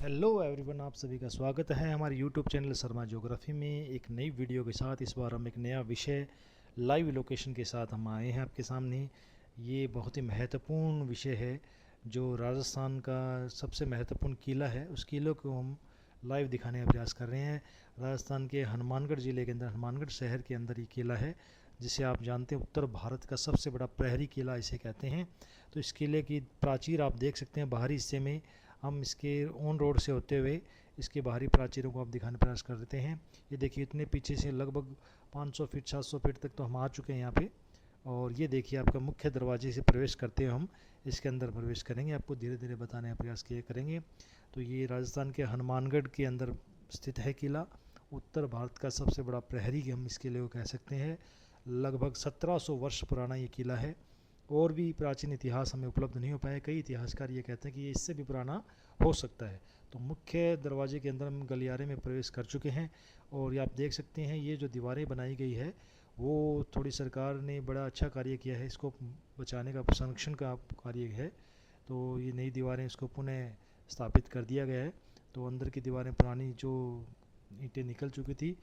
Hello everyone, आप सभी का स्वागत है हमारे यूट्यूब चैनल शर्मा ज्योग्राफी में एक नई वीडियो के साथ। इस बार हम एक नया विषय लाइव लोकेशन के साथ हम आए हैं आपके सामने। ये बहुत ही महत्वपूर्ण विषय है जो राजस्थान का सबसे महत्वपूर्ण किला है, उस किले को हम लाइव दिखाने का प्रयास कर रहे हैं। राजस्थान के हनुमानगढ़ ज़िले के अंदर, हनुमानगढ़ शहर के अंदर ये किला है, जिसे आप जानते हैं उत्तर भारत का सबसे बड़ा प्रहरी किला इसे कहते हैं। तो इस किले की प्राचीर आप देख सकते हैं बाहरी हिस्से में। हम इसके ऑन रोड से होते हुए इसके बाहरी प्राचीरों को आप दिखाने प्रयास करते हैं। ये देखिए, इतने पीछे से लगभग 500 फीट 700 फीट तक तो हम आ चुके हैं यहाँ पे। और ये देखिए, आपका मुख्य दरवाजे से प्रवेश करते हुए हम इसके अंदर प्रवेश करेंगे, आपको धीरे धीरे बताने का प्रयास किए करेंगे। तो ये राजस्थान के हनुमानगढ़ के अंदर स्थित है किला। उत्तर भारत का सबसे बड़ा प्रहरी हम इस किले को कह सकते हैं। लगभग 1700 वर्ष पुराना ये किला है। और भी प्राचीन इतिहास हमें उपलब्ध नहीं हो पाया। कई इतिहासकार ये कहते हैं कि ये इससे भी पुराना हो सकता है। तो मुख्य दरवाजे के अंदर हम गलियारे में प्रवेश कर चुके हैं। और ये आप देख सकते हैं, ये जो दीवारें बनाई गई है वो थोड़ी सरकार ने बड़ा अच्छा कार्य किया है, इसको बचाने का, संरक्षण का कार्य है। तो ये नई दीवारें इसको पुनः स्थापित कर दिया गया है। तो अंदर की दीवारें पुरानी जो ईंटें निकल चुकी थी।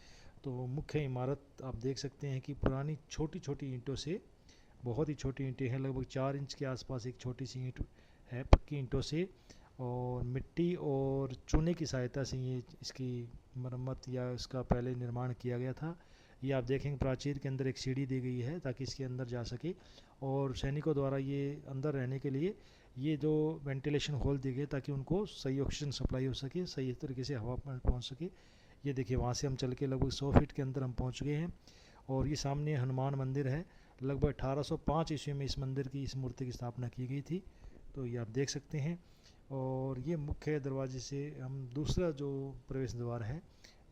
तो मुख्य इमारत आप देख सकते हैं कि पुरानी छोटी छोटी ईंटों से, बहुत ही छोटी ईंटें हैं, लगभग 4 इंच के आसपास एक छोटी सी ईंट है पक्की ईंटों से, और मिट्टी और चूने की सहायता से ये इसकी मरम्मत या इसका पहले निर्माण किया गया था। ये आप देखेंगे प्राचीर के अंदर एक सीढ़ी दी गई है ताकि इसके अंदर जा सके, और सैनिकों द्वारा ये अंदर रहने के लिए ये जो वेंटिलेशन होल दिए गए ताकि उनको सही ऑक्सीजन सप्लाई हो सके, सही तरीके से हवा पहुँच सके। ये देखिए, वहाँ से हम चल के लगभग 100 फीट के अंदर हम पहुँच गए हैं। और ये सामने हनुमान मंदिर है। लगभग 1805 ईस्वी में इस मंदिर की, इस मूर्ति की स्थापना की गई थी। तो ये आप देख सकते हैं। और ये मुख्य दरवाजे से हम दूसरा जो प्रवेश द्वार है,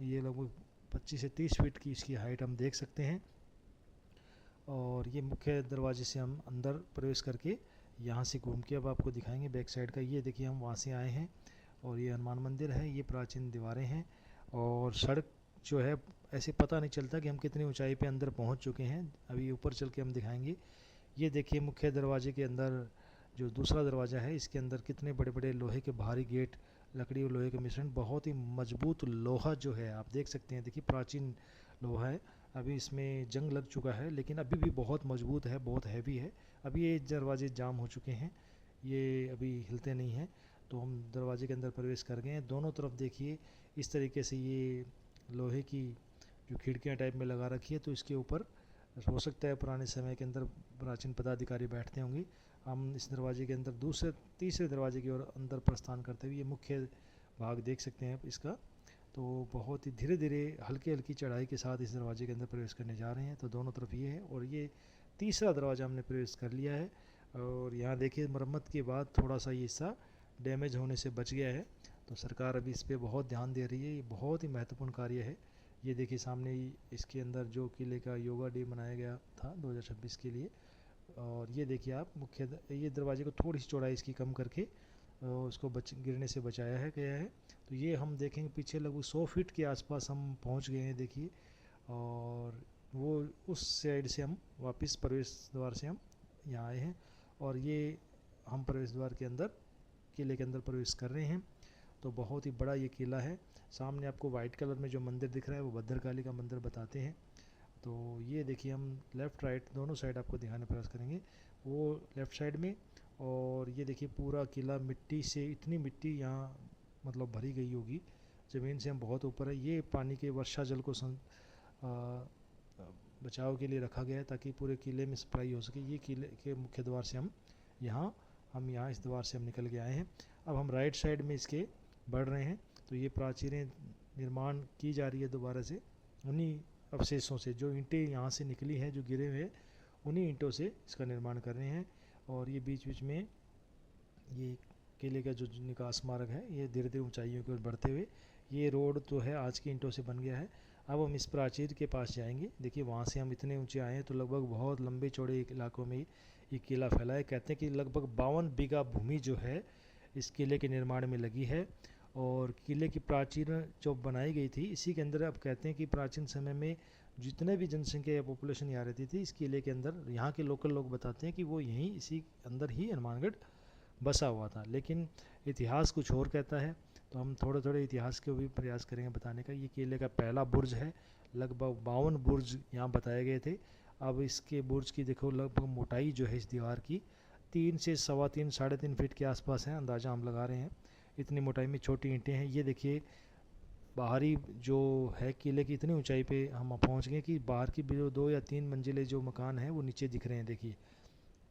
ये लगभग 25 से 30 फीट की इसकी हाइट हम देख सकते हैं। और ये मुख्य दरवाजे से हम अंदर प्रवेश करके यहाँ से घूम के अब आपको दिखाएंगे बैक साइड का। ये देखिए, हम वहाँ से आए हैं और ये हनुमान मंदिर है, ये प्राचीन दीवारें हैं। और सड़क जो है, ऐसे पता नहीं चलता कि हम कितनी ऊंचाई पे अंदर पहुंच चुके हैं। अभी ऊपर चल के हम दिखाएंगे। ये देखिए, मुख्य दरवाजे के अंदर जो दूसरा दरवाज़ा है, इसके अंदर कितने बड़े बड़े लोहे के भारी गेट, लकड़ी और लोहे के मिश्रण, बहुत ही मजबूत लोहा जो है आप देख सकते हैं। देखिए, प्राचीन लोहा है, अभी इसमें जंग लग चुका है लेकिन अभी भी बहुत मजबूत है, बहुत हैवी है। अभी ये दरवाजे जाम हो चुके हैं, ये अभी हिलते नहीं हैं। तो हम दरवाजे के अंदर प्रवेश कर गए हैं। दोनों तरफ देखिए, इस तरीके से ये लोहे की जो खिड़कियाँ टाइप में लगा रखी है। तो इसके ऊपर हो सकता है पुराने समय के अंदर प्राचीन पदाधिकारी बैठते होंगे। हम इस दरवाजे के अंदर दूसरे तीसरे दरवाजे की ओर अंदर प्रस्थान करते हुए ये मुख्य भाग देख सकते हैं इसका। तो बहुत ही धीरे धीरे हल्की हल्की चढ़ाई के साथ इस दरवाजे के अंदर प्रवेश करने जा रहे हैं। तो दोनों तरफ ये है, और ये तीसरा दरवाज़ा हमने प्रवेश कर लिया है। और यहाँ देखिए, मरम्मत के बाद थोड़ा सा ये हिस्सा डैमेज होने से बच गया है। तो सरकार अभी इस पर बहुत ध्यान दे रही है, ये बहुत ही महत्वपूर्ण कार्य है। ये देखिए, सामने इसके अंदर जो किले का योगा डे मनाया गया था 2026 के लिए। और ये देखिए आप, ये दरवाजे को थोड़ी सी चौड़ाई इसकी कम करके उसको गिरने से बचाया है गया है। तो ये हम देखेंगे पीछे लगभग 100 फीट के आसपास हम पहुंच गए हैं, देखिए। और वो उस साइड से हम वापस प्रवेश द्वार से हम यहाँ आए हैं। और ये हम प्रवेश द्वार के अंदर, किले के अंदर प्रवेश कर रहे हैं। तो बहुत ही बड़ा ये किला है। सामने आपको वाइट कलर में जो मंदिर दिख रहा है वो भद्रकाली का मंदिर बताते हैं। तो ये देखिए, हम लेफ़्ट राइट दोनों साइड आपको दिखाने प्रयास करेंगे। वो लेफ़्ट साइड में, और ये देखिए पूरा किला मिट्टी से, इतनी मिट्टी यहाँ मतलब भरी गई होगी, ज़मीन से हम बहुत ऊपर है। ये पानी के वर्षा जल को बचाव के लिए रखा गया है ताकि पूरे किले में सप्लाई हो सके। ये किले के मुख्य द्वार से हम यहाँ इस द्वार से हम निकल के आए हैं। अब हम राइट साइड में इसके बढ़ रहे हैं। तो ये प्राचीरें निर्माण की जा रही है दोबारा से, उन्हीं अवशेषों से, जो ईंटें यहाँ से निकली हैं, जो गिरे हुए, उन्हीं ईंटों से इसका निर्माण कर रहे हैं। और ये बीच बीच में ये किले का जो निकास मार्ग है, ये धीरे धीरे ऊंचाइयों की ओर बढ़ते हुए ये रोड तो है आज की ईंटों से बन गया है। अब हम इस प्राचीर के पास जाएंगे। देखिए, वहाँ से हम इतने ऊंचे आए हैं, तो लगभग बहुत लंबे चौड़े इलाकों में ये किला फैला है। कहते हैं कि लगभग 52 बीघा भूमि जो है इस किले के निर्माण में लगी है। और किले की प्राचीर जो बनाई गई थी, इसी के अंदर अब कहते हैं कि प्राचीन समय में जितने भी जनसंख्या या पॉपुलेशन यहाँ रहती थी, इस किले के अंदर, यहाँ के लोकल लोग बताते हैं कि वो यहीं इसी अंदर ही हनुमानगढ़ बसा हुआ था। लेकिन इतिहास कुछ और कहता है। तो हम थोड़े थोड़े इतिहास के भी प्रयास करेंगे बताने का। ये किले का पहला बुर्ज है, लगभग 52 बुर्ज यहाँ बताए गए थे। अब इसके बुर्ज की देखो लगभग मोटाई जो है इस दीवार की 3 से सवा 3 साढ़े 3 फीट के आसपास है, अंदाज़ा हम लगा रहे हैं। इतनी मोटाई में छोटी ईंटें हैं। ये देखिए बाहरी जो है किले की इतनी ऊंचाई पे हम पहुंच गए कि बाहर की जो 2 या 3 मंजिले जो मकान हैं वो नीचे दिख रहे हैं, देखिए।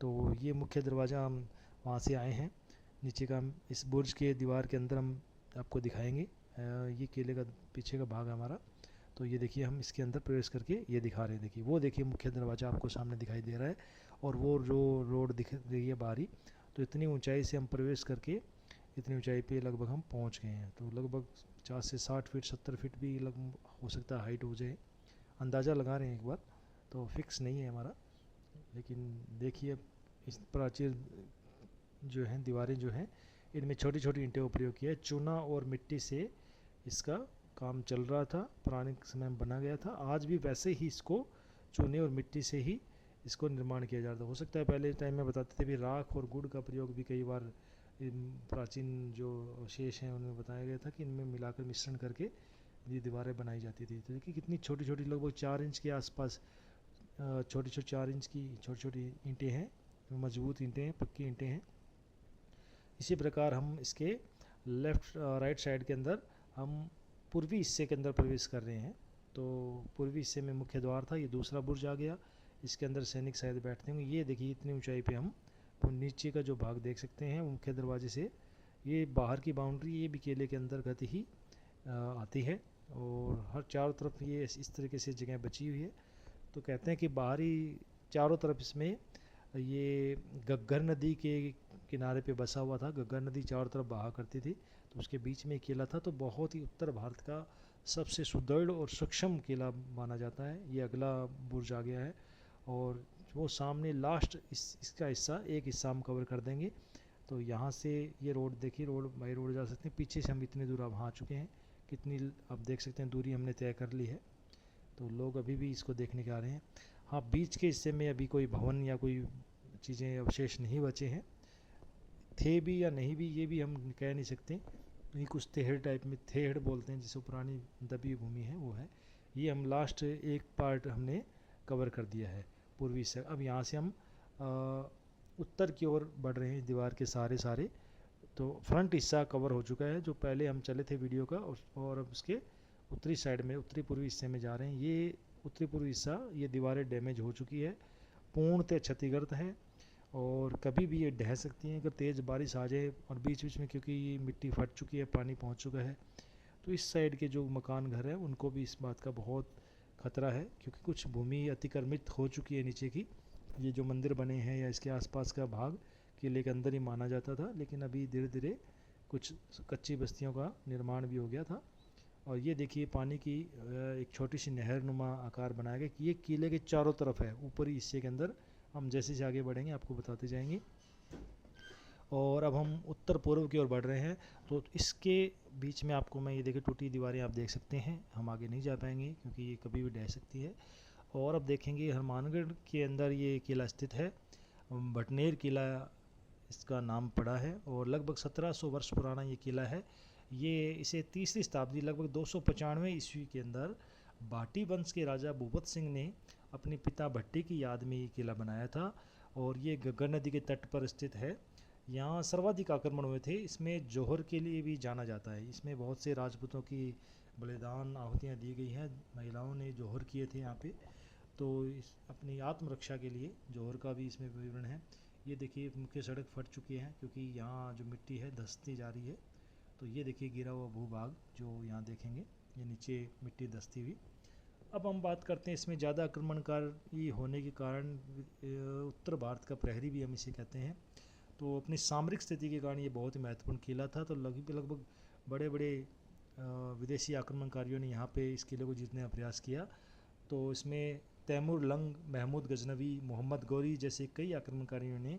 तो ये मुख्य दरवाज़ा हम वहाँ से आए हैं नीचे का। हम इस बुर्ज के दीवार के अंदर हम आपको दिखाएंगे। ये किले का पीछे का भाग है हमारा। तो ये देखिए हम इसके अंदर प्रवेश करके ये दिखा रहे हैं, देखिए वो देखिए मुख्य दरवाज़ा आपको सामने दिखाई दे रहा है और वो जो रोड दिख रही है बाहरी। तो इतनी ऊंचाई से हम प्रवेश करके इतनी ऊंचाई पे लगभग हम पहुंच गए हैं। तो लगभग 50 से 60 फीट 70 फीट भी लगभग हो सकता है हाइट हो जाए, अंदाज़ा लगा रहे हैं एक बार, तो फिक्स नहीं है हमारा। लेकिन देखिए इस प्राचीर जो हैं दीवारें जो हैं इनमें छोटी छोटी ईंटें का प्रयोग किया है। चूना और मिट्टी से इसका काम चल रहा था, पुराने समय में बना गया था। आज भी वैसे ही इसको चूने और मिट्टी से ही इसको निर्माण किया जाता है। हो सकता है पहले टाइम में बताते थे भी राख और गुड़ का प्रयोग भी कई बार इन प्राचीन जो अवशेष हैं उनमें बताया गया था कि इनमें मिलाकर मिश्रण करके ये दीवारें बनाई जाती थी। तो देखिए कितनी छोटी छोटी लगभग 4 इंच के आसपास छोटी छोटी 4 इंच की छोटी छोटी ईंटें हैं, मजबूत ईंटें हैं, पक्की ईंटें हैं। इसी प्रकार हम इसके लेफ़्ट राइट साइड के अंदर हम पूर्वी हिस्से के अंदर प्रवेश कर रहे हैं। तो पूर्वी हिस्से में मुख्य द्वार था, ये दूसरा बुर्ज आ गया। इसके अंदर सैनिक शायद बैठते होंगे। ये देखिए इतनी ऊंचाई पे हम तो नीचे का जो भाग देख सकते हैं मुख्य दरवाजे से। ये बाहर की बाउंड्री ये भी किले के अंतर्गत ही आती है और हर चारों तरफ ये इस तरीके से जगह बची हुई है। तो कहते हैं कि बाहरी चारों तरफ इसमें ये घग्गर नदी के किनारे पे बसा हुआ था। घग्गर नदी चारों तरफ बहा करती थी, तो उसके बीच में एक किला था। तो बहुत ही उत्तर भारत का सबसे सुदृढ़ और सक्षम किला माना जाता है। ये अगला बुर्ज आ गया है और वो सामने लास्ट इसका हिस्सा एक हिस्सा हम कवर कर देंगे। तो यहाँ से ये रोड देखिए, रोड बाई रोड जा सकते हैं। पीछे से हम इतनी दूर अब आ चुके हैं, कितनी आप देख सकते हैं दूरी हमने तय कर ली है। तो लोग अभी भी इसको देखने के आ रहे हैं। हाँ, बीच के हिस्से में अभी कोई भवन या कोई चीज़ें अवशेष नहीं बचे हैं, थे भी या नहीं भी ये भी हम कह नहीं सकते। ये कुछ तेहड़ टाइप में, तेहड़ बोलते हैं जिसको, पुरानी दबी भूमि है वो है। ये हम लास्ट एक पार्ट हमने कवर कर दिया है पूर्वी से। अब यहाँ से हम उत्तर की ओर बढ़ रहे हैं दीवार के सारे। तो फ्रंट हिस्सा कवर हो चुका है जो पहले हम चले थे वीडियो का, और अब उसके उत्तरी साइड में उत्तरी पूर्वी हिस्से में जा रहे हैं। ये उत्तरी पूर्वी हिस्सा ये दीवारें डैमेज हो चुकी है, पूर्णतः क्षतिग्रस्त है और कभी भी ये ढह सकती हैं अगर तेज़ बारिश आ जाए। और बीच बीच में क्योंकि ये मिट्टी फट चुकी है, पानी पहुंच चुका है, तो इस साइड के जो मकान घर हैं उनको भी इस बात का बहुत खतरा है, क्योंकि कुछ भूमि अतिक्रमित हो चुकी है नीचे की। ये जो मंदिर बने हैं या इसके आसपास का भाग किले के अंदर ही माना जाता था, लेकिन अभी धीरे धीरे कुछ कच्ची बस्तियों का निर्माण भी हो गया था। और ये देखिए पानी की एक छोटी सी नहर नुमा आकार बनाया गया कि ये किले के चारों तरफ है, ऊपरी हिस्से के अंदर। हम जैसे जैसे आगे बढ़ेंगे आपको बताते जाएंगे। और अब हम उत्तर पूर्व की ओर बढ़ रहे हैं। तो इसके बीच में आपको मैं ये देखिए टूटी दीवारें आप देख सकते हैं। हम आगे नहीं जा पाएंगे क्योंकि ये कभी भी ढह सकती है। और अब देखेंगे हनुमानगढ़ के अंदर ये किला स्थित है, भटनेर किला इसका नाम पड़ा है और लगभग 1700 वर्ष पुराना ये किला है। ये इसे तीसरी शताब्दी लगभग 295 ईस्वी के अंदर भाटी वंश के राजा भूपत सिंह ने अपने पिता भट्टी की याद में ये किला बनाया था और ये घग्गर नदी के तट पर स्थित है। यहाँ सर्वाधिक आक्रमण हुए थे। इसमें जौहर के लिए भी जाना जाता है। इसमें बहुत से राजपूतों की बलिदान आहुतियाँ दी गई हैं, महिलाओं ने जौहर किए थे यहाँ पे। तो इस अपनी आत्मरक्षा के लिए जौहर का भी इसमें विवरण है। ये देखिए मुख्य सड़क फट चुकी है क्योंकि यहाँ जो मिट्टी है धंसती जा रही है। तो ये देखिए गिरा हुआ भूभाग जो यहाँ देखेंगे, ये नीचे मिट्टी धंसती हुई। अब हम बात करते हैं इसमें ज़्यादा आक्रमणकारी होने के कारण उत्तर भारत का प्रहरी भी हम इसे कहते हैं। तो अपनी सामरिक स्थिति के कारण ये बहुत ही महत्वपूर्ण किला था। तो लगभग बड़े बड़े विदेशी आक्रमणकारियों ने यहाँ पे इस किले को जीतने का प्रयास किया। तो इसमें तैमूर लंग, महमूद गजनवी, मोहम्मद गौरी जैसे कई आक्रमणकारियों ने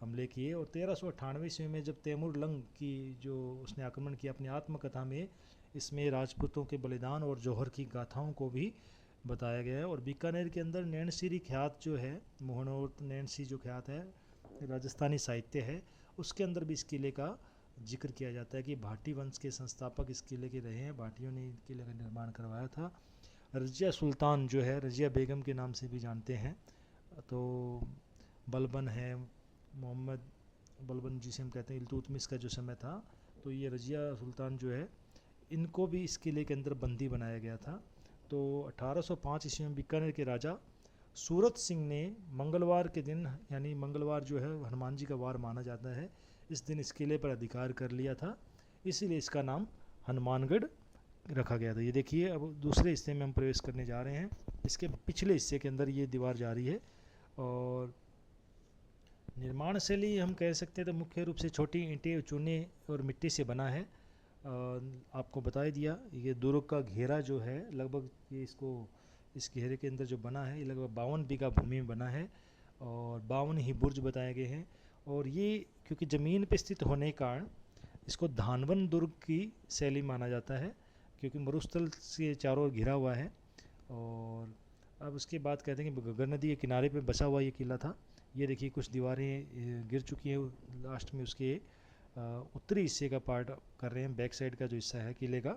हमले किए। और 1398 ईस्वी में जब तैमूर लंग की जो उसने आक्रमण किया अपनी आत्मकथा में, इसमें राजपूतों के बलिदान और जौहर की गाथाओं को भी बताया गया है। और बीकानेर के अंदर नैनसिरी ख्यात जो है, मोहनोत नैनसी जो ख्यात है, राजस्थानी साहित्य है, उसके अंदर भी इस किले का जिक्र किया जाता है कि भाटी वंश के संस्थापक इस किले के रहे हैं। भाटियों ने किले का निर्माण करवाया था। रज़िया सुल्तान जो है, रज़िया बेगम के नाम से भी जानते हैं। तो बलबन है, मोहम्मद बलबन जिसे हम कहते हैं, इल्तुतमिश का जो समय था, तो ये रज़िया सुल्तान जो है, इनको भी इस किले के अंदर बंदी बनाया गया था। तो 1805 ईस्वी में बीकानेर के राजा सूरत सिंह ने मंगलवार के दिन, यानी मंगलवार जो है हनुमान जी का वार माना जाता है, इस दिन इस किले पर अधिकार कर लिया था, इसीलिए इसका नाम हनुमानगढ़ रखा गया था। ये देखिए, अब दूसरे हिस्से में हम प्रवेश करने जा रहे हैं। इसके पिछले हिस्से के अंदर ये दीवार जा रही है, और निर्माण शैली हम कह सकते हैं तो मुख्य रूप से छोटी ईंटें, चूने और मिट्टी से बना है। आपको बता ही दिया, ये दुर्ग का घेरा जो है लगभग, ये इस घेरे के अंदर जो बना है, ये लगभग 52 बीघा भूमि में बना है, और 52 ही बुर्ज बताए गए हैं। और ये क्योंकि ज़मीन पर स्थित होने के कारण इसको धानवन दुर्ग की शैली माना जाता है, क्योंकि मरुस्थल से चारों ओर घिरा हुआ है। और अब उसके बाद कहते हैं कि गगर नदी के किनारे पे बसा हुआ ये किला था। ये देखिए कुछ दीवारें गिर चुकी हैं, लास्ट में उसके उत्तरी हिस्से का पार्ट कर रहे हैं, बैक साइड का जो हिस्सा है किले का।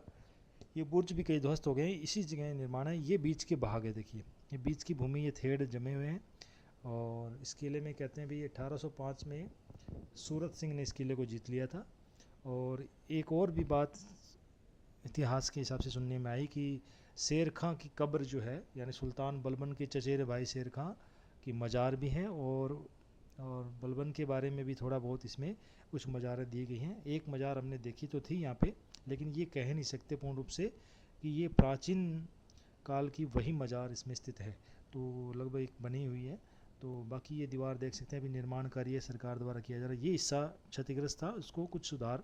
ये बुर्ज भी कई ध्वस्त हो गए हैं, इसी जगह निर्माण है। ये बीच के भाग है, देखिए ये बीच की भूमि, ये थेड़ जमे हुए हैं। और इस किले में कहते हैं भी 1805 में सूरत सिंह ने इस किले को जीत लिया था। और एक और भी बात इतिहास के हिसाब से सुनने में आई कि शेर खां की कब्र जो है, यानी सुल्तान बलबन के चचेरे भाई शेर खां की मज़ार भी हैं, और बलबन के बारे में भी थोड़ा बहुत इसमें कुछ मज़ारें दी गई हैं। एक मज़ार हमने देखी तो थी यहाँ पे, लेकिन ये कह नहीं सकते पूर्ण रूप से कि ये प्राचीन काल की वही मज़ार इसमें स्थित है, तो लगभग एक बनी हुई है। तो बाकी ये दीवार देख सकते हैं अभी निर्माण कार्य सरकार द्वारा किया जा रहा है। ये हिस्सा क्षतिग्रस्त था, उसको कुछ सुधार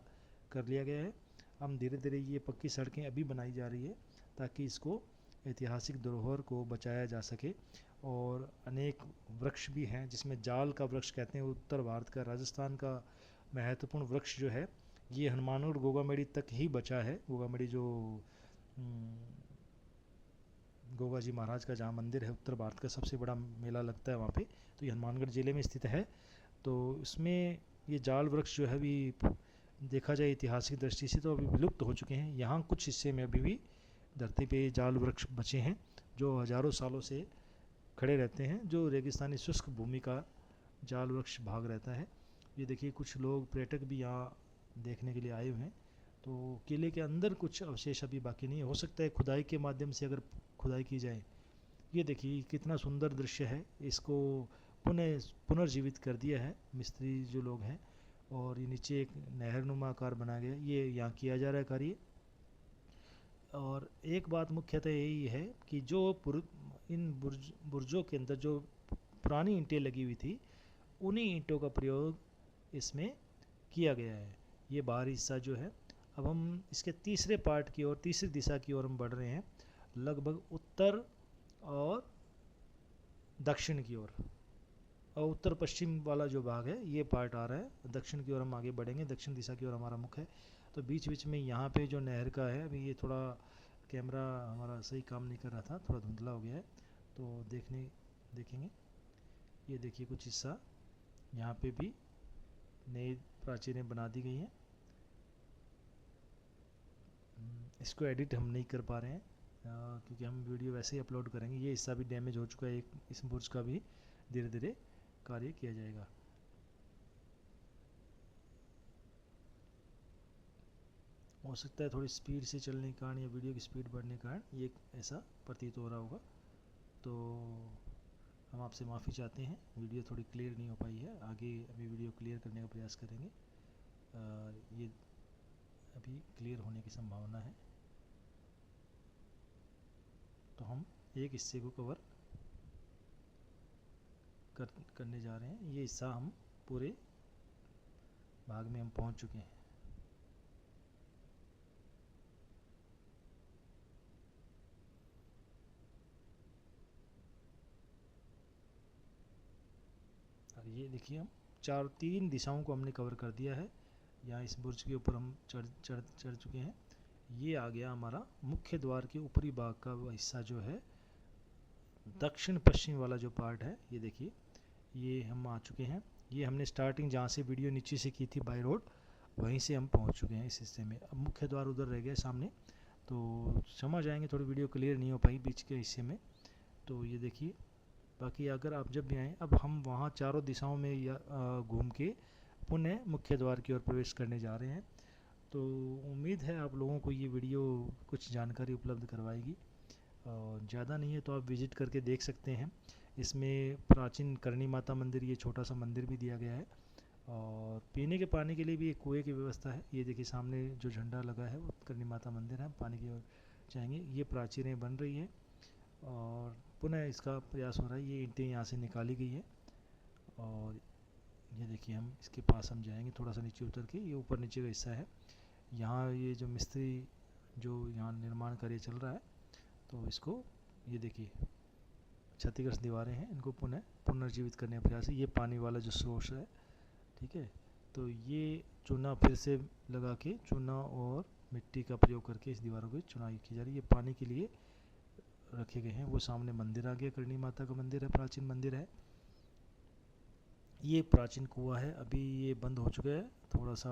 कर लिया गया है। हम धीरे धीरे ये पक्की सड़कें अभी बनाई जा रही है, ताकि इसको ऐतिहासिक धरोहर को बचाया जा सके। और अनेक वृक्ष भी हैं, जिसमें जाल का वृक्ष कहते हैं, उत्तर भारत का, राजस्थान का महत्वपूर्ण वृक्ष जो है, ये हनुमानगढ़ गोगामेड़ी तक ही बचा है। गोगामेड़ी जो गोगा जी महाराज का जहाँ मंदिर है, उत्तर भारत का सबसे बड़ा मेला लगता है वहाँ पे, तो ये हनुमानगढ़ ज़िले में स्थित है। तो इसमें ये जाल वृक्ष जो है अभी देखा जाए ऐतिहासिक दृष्टि से तो अभी विलुप्त हो चुके हैं। यहाँ कुछ हिस्से में अभी भी धरती पे जाल वृक्ष बचे हैं, जो हज़ारों सालों से खड़े रहते हैं, जो रेगिस्तानी शुष्क भूमि का जाल वृक्ष भाग रहता है। ये देखिए कुछ लोग पर्यटक भी यहाँ देखने के लिए आए हुए हैं। तो किले के अंदर कुछ अवशेष अभी बाकी नहीं, हो सकता है खुदाई के माध्यम से अगर खुदाई की जाए। ये देखिए कितना सुंदर दृश्य है, इसको पुनर्जीवित कर दिया है मिस्त्री जो लोग हैं। और ये नीचे एक नहरनुमा आकार बनाया गया, ये यहाँ किया जा रहा है कार्य। और एक बात मुख्यतः यही है कि जो इन बुर्जों के अंदर जो पुरानी ईंटें लगी हुई थी, उन्हीं ईंटों का प्रयोग इसमें किया गया है। ये बाहरी हिस्सा जो है, अब हम इसके तीसरे पार्ट की ओर, तीसरी दिशा की ओर हम बढ़ रहे हैं, लगभग उत्तर और दक्षिण की ओर। और उत्तर पश्चिम वाला जो भाग है ये पार्ट आ रहा है, दक्षिण की ओर हम आगे बढ़ेंगे, दक्षिण दिशा की ओर हमारा मुख है। तो बीच बीच में यहाँ पे जो नहर का है, अभी ये थोड़ा कैमरा हमारा सही काम नहीं कर रहा था, थोड़ा धुंधला हो गया है, तो देखेंगे। ये देखिए कुछ हिस्सा यहाँ पे भी नई प्राचीरें बना दी गई हैं। इसको एडिट हम नहीं कर पा रहे हैं, क्योंकि हम वीडियो वैसे ही अपलोड करेंगे। ये हिस्सा भी डैमेज हो चुका है, एक इस बुर्ज का भी धीरे धीरे कार्य किया जाएगा। हो सकता है थोड़ी स्पीड से चलने के कारण या वीडियो की स्पीड बढ़ने के कारण ये ऐसा प्रतीत हो रहा होगा, तो हम आपसे माफ़ी चाहते हैं, वीडियो थोड़ी क्लियर नहीं हो पाई है। आगे अभी वीडियो क्लियर करने का प्रयास करेंगे। ये अभी क्लियर होने की संभावना है, तो हम एक हिस्से को कवर करने जा रहे हैं। ये हिस्सा हम पूरे भाग में हम पहुंच चुके हैं। और ये देखिए हम तीन दिशाओं को हमने कवर कर दिया है। यहाँ इस बुर्ज के ऊपर हम चढ़ चुके हैं। ये आ गया हमारा मुख्य द्वार के ऊपरी भाग का हिस्सा जो है, दक्षिण पश्चिम वाला जो पार्ट है। ये देखिए ये हम आ चुके हैं। ये हमने स्टार्टिंग जहाँ से वीडियो नीचे से की थी बाय रोड, वहीं से हम पहुंच चुके हैं इस हिस्से में। अब मुख्य द्वार उधर रह गया सामने, तो क्षमा जाएंगे, थोड़ी वीडियो क्लियर नहीं हो पाई बीच के हिस्से में। तो ये देखिए, बाकी अगर आप जब भी आएँ, अब हम वहाँ चारों दिशाओं में या घूम के पुनः मुख्य द्वार की ओर प्रवेश करने जा रहे हैं। तो उम्मीद है आप लोगों को ये वीडियो कुछ जानकारी उपलब्ध करवाएगी, और ज़्यादा नहीं है तो आप विज़िट करके देख सकते हैं। इसमें प्राचीन करणी माता मंदिर, ये छोटा सा मंदिर भी दिया गया है, और पीने के पानी के लिए भी एक कुएँ की व्यवस्था है। ये देखिए सामने जो झंडा लगा है वो करणी माता मंदिर है। पानी की ओर जाएंगे, ये प्राचीरें बन रही हैं और पुनः इसका प्रयास हो रहा है। ये ईंटें यहाँ से निकाली गई है, और ये देखिए हम इसके पास हम जाएंगे थोड़ा सा नीचे उतर के। ये ऊपर नीचे का हिस्सा है। यहाँ ये जो मिस्त्री जो यहाँ निर्माण कार्य चल रहा है, तो इसको ये देखिए क्षतिग्रस्त दीवारें हैं, इनको पुनः पुनर्जीवित करने का प्रयास है। ये पानी वाला जो सोर्स है, ठीक है, तो ये चूना फिर से लगा के, चूना और मिट्टी का प्रयोग करके इस दीवारों की चुनाई की जा रही है। ये पानी के लिए रखे गए हैं। वो सामने मंदिर आ गया, करणी माता का मंदिर है, प्राचीन मंदिर है। ये प्राचीन कुआं है, अभी ये बंद हो चुका है थोड़ा सा।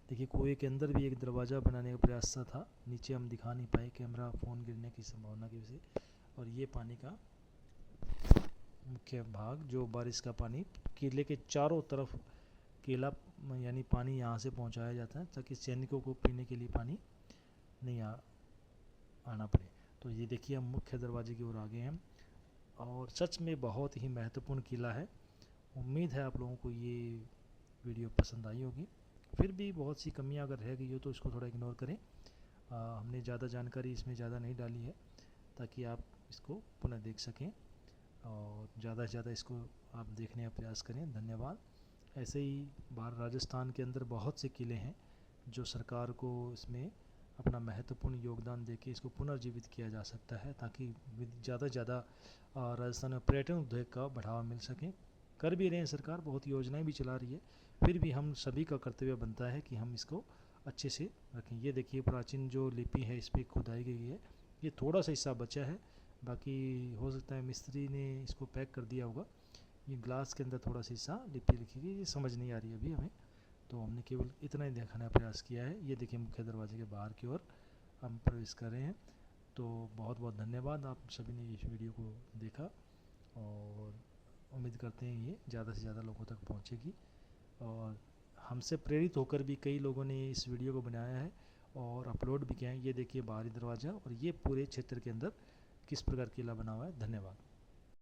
देखिए कुएं के अंदर भी एक दरवाज़ा बनाने का प्रयास था, नीचे हम दिखा नहीं पाए, कैमरा फ़ोन गिरने की संभावना की वजह से। और ये पानी का मुख्य भाग, जो बारिश का पानी किले के चारों तरफ, किला यानी पानी यहाँ से पहुँचाया जाता है ताकि सैनिकों को पीने के लिए पानी नहीं आना पड़े। तो ये देखिए हम मुख्य दरवाजे की ओर आ गए हैं, और सच में बहुत ही महत्वपूर्ण किला है। उम्मीद है आप लोगों को ये वीडियो पसंद आई होगी। फिर भी बहुत सी कमियां अगर रह गई हो तो इसको थोड़ा इग्नोर करें। हमने ज़्यादा जानकारी इसमें ज़्यादा नहीं डाली है, ताकि आप इसको पुनः देख सकें, और ज़्यादा से ज़्यादा इसको आप देखने का प्रयास करें। धन्यवाद। ऐसे ही बाहर राजस्थान के अंदर बहुत से किले हैं जो सरकार को इसमें अपना महत्वपूर्ण योगदान देके इसको पुनर्जीवित किया जा सकता है, ताकि ज़्यादा से ज़्यादा राजस्थान में पर्यटन उद्योग का बढ़ावा मिल सके। कर भी रहे हैं, सरकार बहुत योजनाएं भी चला रही है, फिर भी हम सभी का कर्तव्य बनता है कि हम इसको अच्छे से रखें। ये देखिए प्राचीन जो लिपि है इस पर खुदाई गई है। ये थोड़ा सा हिस्सा बचा है, बाकी हो सकता है मिस्त्री ने इसको पैक कर दिया होगा। ये ग्लास के अंदर थोड़ा सा हिस्सा लिपि लिखी गई, ये समझ नहीं आ रही अभी हमें, तो हमने केवल इतना ही दिखाने का प्रयास किया है। ये देखिए मुख्य दरवाजे के बाहर की ओर हम प्रवेश कर रहे हैं। तो बहुत बहुत धन्यवाद, आप सभी ने इस वीडियो को देखा, और उम्मीद करते हैं ये ज़्यादा से ज़्यादा लोगों तक पहुँचेगी। और हमसे प्रेरित होकर भी कई लोगों ने इस वीडियो को बनाया है और अपलोड भी किया है। ये देखिए बाहरी दरवाज़ा, और ये पूरे क्षेत्र के अंदर किस प्रकार किला बना हुआ है। धन्यवाद।